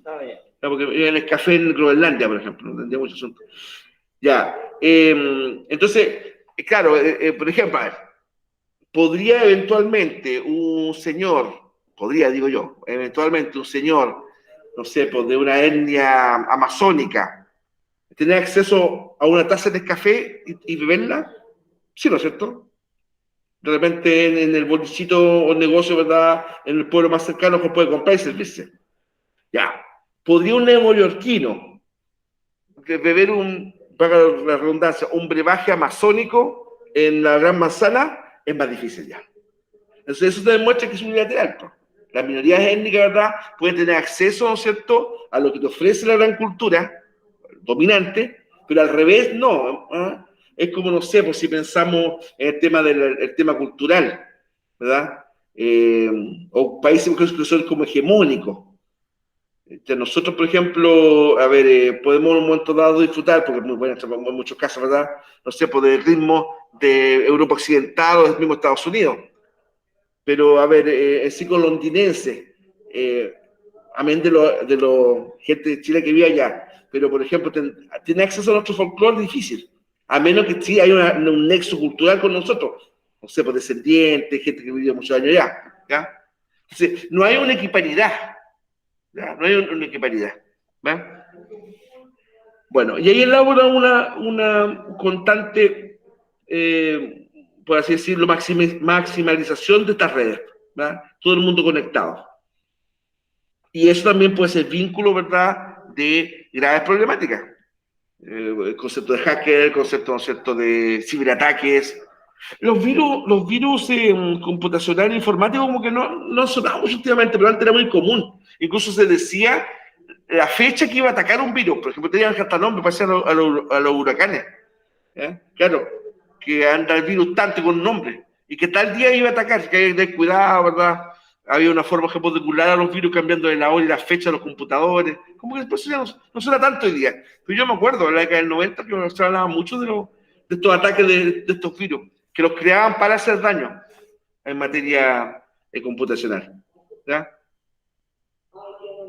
A: Porque el café en Groenlandia, por ejemplo, no tendría mucho asunto. Ya, entonces, claro, por ejemplo, a ver, podría eventualmente un señor, digo yo, eventualmente un señor, no sé, pues de una etnia amazónica, tener acceso a una taza de café y beberla, sí, ¿no es cierto? De repente en el bolillito o negocio, ¿verdad?, en el pueblo más cercano, pues puede comprar y servirse. Ya. ¿Podría un neoyorquino beber para la redundancia, un brebaje amazónico en la Gran Manzana? Es más difícil ya. Entonces eso te demuestra que es unilateral, ¿no? Las minorías étnicas, ¿verdad?, pueden tener acceso, ¿no es cierto?, a lo que te ofrece la gran cultura dominante, pero al revés no. Es como, no sé, pues si pensamos en el tema el tema cultural, ¿verdad? O países que son como hegemónicos. Nosotros, por ejemplo, a ver, podemos en un momento dado disfrutar, porque es muy bueno en muchos casos, ¿verdad? No sé, pues del ritmo de Europa Occidental o del mismo Estados Unidos. Pero, a ver, el ciclo londinense, amén de lo gente de Chile que vive allá, pero, por ejemplo, tiene acceso a nuestro folclore difícil, a menos que sí hay un nexo cultural con nosotros, no sé, pues descendientes, gente que vivió muchos años allá, ¿ya? Entonces, no hay una equiparidad. ¿Ya? No hay una equiparidad. ¿Va? Bueno, y ahí elabora una constante, por así decirlo, maximalización de estas redes. ¿Va? Todo el mundo conectado. Y eso también puede ser vínculo, ¿verdad?, de graves problemáticas. El concepto de hacker, el concepto, ¿no es cierto?, de ciberataques. Los virus computacionales informáticos como que no sonaban mucho últimamente, pero antes era muy común. Incluso se decía la fecha que iba a atacar un virus. Por ejemplo, tenían hasta nombre, parecían a los huracanes. ¿Ya? Claro, que anda el virus tanto con un nombre. Y que tal día iba a atacar, que hay que tener cuidado, ¿verdad? Había una forma que poder burlar a los virus cambiando de la hora y la fecha de los computadores. Como que después ya no suena tanto hoy día. Pero yo me acuerdo, en la década del 90, que se hablaba mucho de estos ataques de estos virus, que los creaban para hacer daño. en materia computacional. ¿Ya?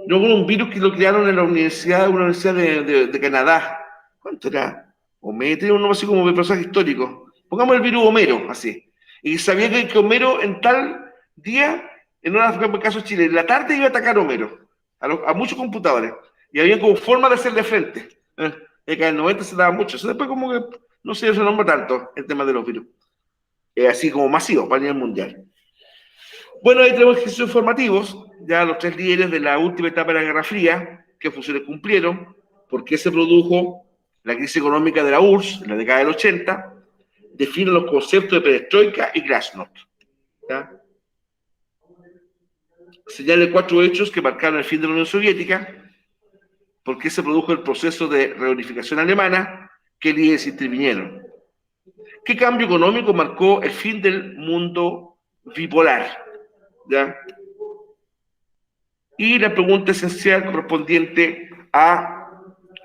A: Luego un virus que lo crearon en una universidad de Canadá. ¿Cuánto era? Homero, tiene un nombre así como de personaje histórico. Pongamos el virus Homero, así. Y sabía que Homero en tal día, en un caso de Chile, en la tarde iba a atacar a Homero, a muchos computadores. Y había como forma de hacerle frente. Que en el 90 se daba mucho. Eso después como que no se nombra tanto el tema de los virus. Así como masivo, para nivel mundial. Bueno, ahí tenemos ejercicios informativos, ya los 3 líderes de la última etapa de la Guerra Fría, qué funciones cumplieron, por qué se produjo la crisis económica de la URSS en la década del 80, definen los conceptos de perestroika y glasnost. ¿Ya? Señale 4 hechos que marcaron el fin de la Unión Soviética, por qué se produjo el proceso de reunificación alemana, qué líderes intervinieron. ¿Qué cambio económico marcó el fin del mundo bipolar? ¿Ya? Y la pregunta esencial correspondiente a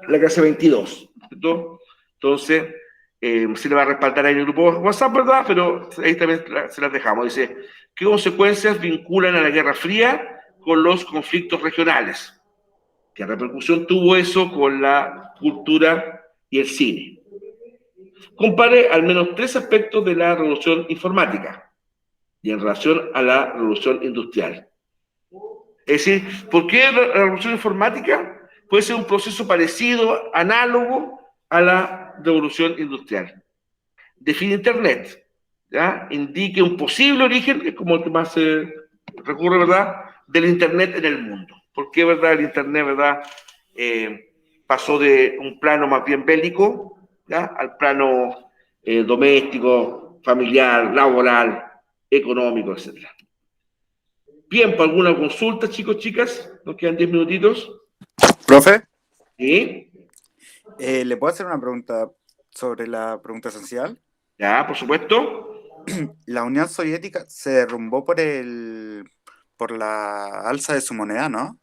A: la clase 22. ¿Cierto? Entonces, se le va a respaldar ahí en el grupo WhatsApp, ¿verdad? Pero ahí también se las dejamos. Dice, ¿qué consecuencias vinculan a la Guerra Fría con los conflictos regionales? ¿Qué repercusión tuvo eso con la cultura y el cine? Compare al menos 3 aspectos de la revolución informática y en relación a la revolución industrial. Es decir, ¿por qué la revolución informática puede ser un proceso parecido, análogo a la revolución industrial? Define Internet, ¿ya? Indique un posible origen, que es como el que más se recurre, ¿verdad?, del Internet en el mundo. ¿Por qué, verdad, el Internet, verdad, pasó de un plano más bien bélico, ¿ya?, al plano doméstico, familiar, laboral, económico, etcétera? Bien, ¿para alguna consulta, chicos, chicas? Nos quedan 10 minutitos.
B: ¿Profe?
A: ¿Sí?
B: ¿Le puedo hacer una pregunta sobre la pregunta esencial?
A: Ya, por supuesto.
B: La Unión Soviética se derrumbó por la alza de su moneda, ¿no?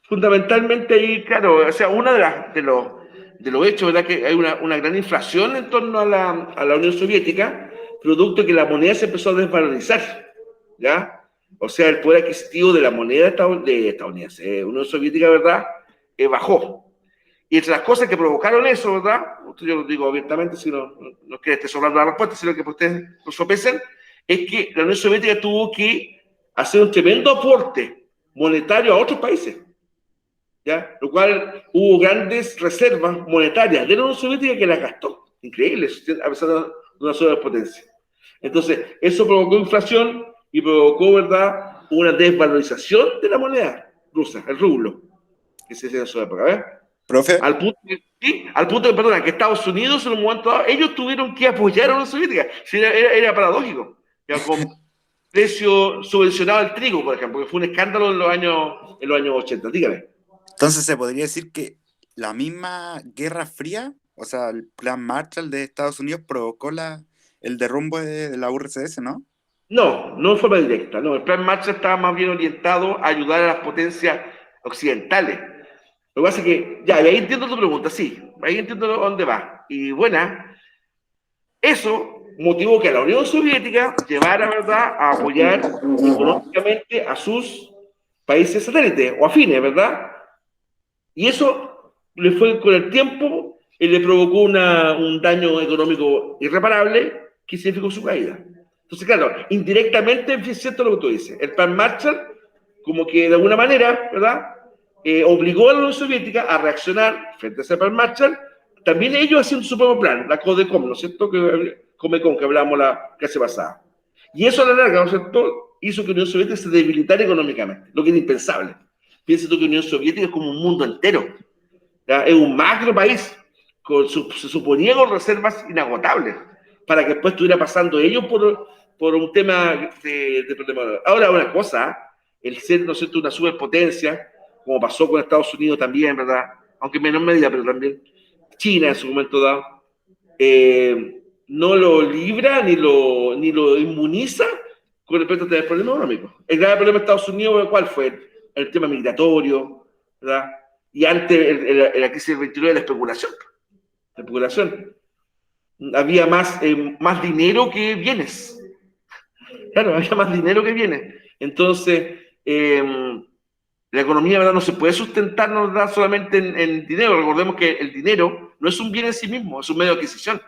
A: Fundamentalmente ahí, claro, o sea, uno de los hechos, ¿verdad?, que hay una gran inflación en torno a la Unión Soviética, producto de que la moneda se empezó a desvalorizar, ¿ya? O sea, el poder adquisitivo de la moneda estadounidense, Unión Soviética, ¿verdad?, bajó. Y entre las cosas que provocaron eso, ¿verdad? Yo lo digo abiertamente, si no es que esté sobrando la respuesta, sino que ustedes lo sopesen, es que la Unión Soviética tuvo que hacer un tremendo aporte monetario a otros países, ¿ya? Lo cual hubo grandes reservas monetarias de la Unión Soviética que las gastó. Increíble, a pesar de una sola potencia. Entonces, eso provocó inflación y provocó, ¿verdad?, una desvalorización de la moneda rusa, el rublo, que se hacía en su época, ¿ves?
B: ¿Profe?
A: Al punto de, perdona, que Estados Unidos en un momento dado, ellos tuvieron que apoyar a la Unión Soviética. Era paradójico. Ya, con precio subvencionado al trigo, por ejemplo, que fue un escándalo en los años 80. Dígame.
B: Entonces se podría decir que la misma Guerra Fría, o sea, el plan Marshall de Estados Unidos provocó el derrumbe de la URSS, ¿no?
A: No en forma directa. No, el plan Marshall estaba más bien orientado a ayudar a las potencias occidentales. Lo que pasa es que, ya, y ahí entiendo tu pregunta, sí, ahí entiendo dónde va. Y buena, eso motivó que la Unión Soviética llevara, ¿verdad?, a apoyar económicamente a sus países satélites o afines, ¿verdad? Y eso le fue con el tiempo, le provocó un daño económico irreparable que significó su caída. Entonces, claro, indirectamente es cierto lo que tú dices. El plan Marshall, como que de alguna manera, ¿verdad?, obligó a la Unión Soviética a reaccionar frente a ese plan Marshall. También ellos haciendo su propio plan, la CODECOM, ¿no es cierto?, Comecon, que hablábamos la clase pasada. Y eso a la larga, ¿no es cierto?, hizo que la Unión Soviética se debilitara económicamente, lo que era impensable. Piensa tú que la Unión Soviética es como un mundo entero, ¿ya? Es un macro país, se suponía con reservas inagotables, para que después estuviera pasando ellos por un tema de problema. Ahora, una cosa, el ser, ¿no es cierto?, una superpotencia, como pasó con Estados Unidos también, ¿verdad?, aunque en menor medida, pero también China en su momento dado, no lo libra ni lo inmuniza con respecto a tener problemas económicos. El grave problema de Estados Unidos, ¿cuál fue? El tema migratorio, ¿verdad? Y antes, la crisis del 29, la especulación. La especulación. Había más dinero que bienes. Claro, había más dinero que viene. Entonces, la economía, ¿verdad?, no se puede sustentar, no, ¿verdad?, solamente en dinero. Recordemos que el dinero no es un bien en sí mismo, es un medio de adquisición.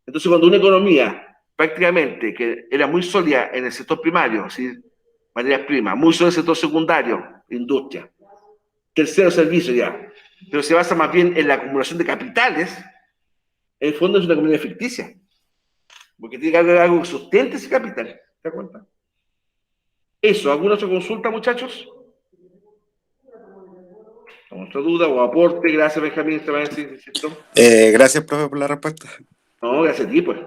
A: Entonces, cuando una economía prácticamente que era muy sólida en el sector primario, ¿sí?, materias primas, muy sólida en el sector secundario, industria, tercero, servicio ya, pero se basa más bien en la acumulación de capitales, en el fondo es una economía ficticia, porque tiene que haber algo que sustente ese capital. ¿Te das cuenta? Eso, ¿alguna otra consulta, muchachos? ¿Otra duda o aporte? Gracias, Benjamín.
B: Gracias, profe, por la respuesta.
A: No, gracias a ti, pues.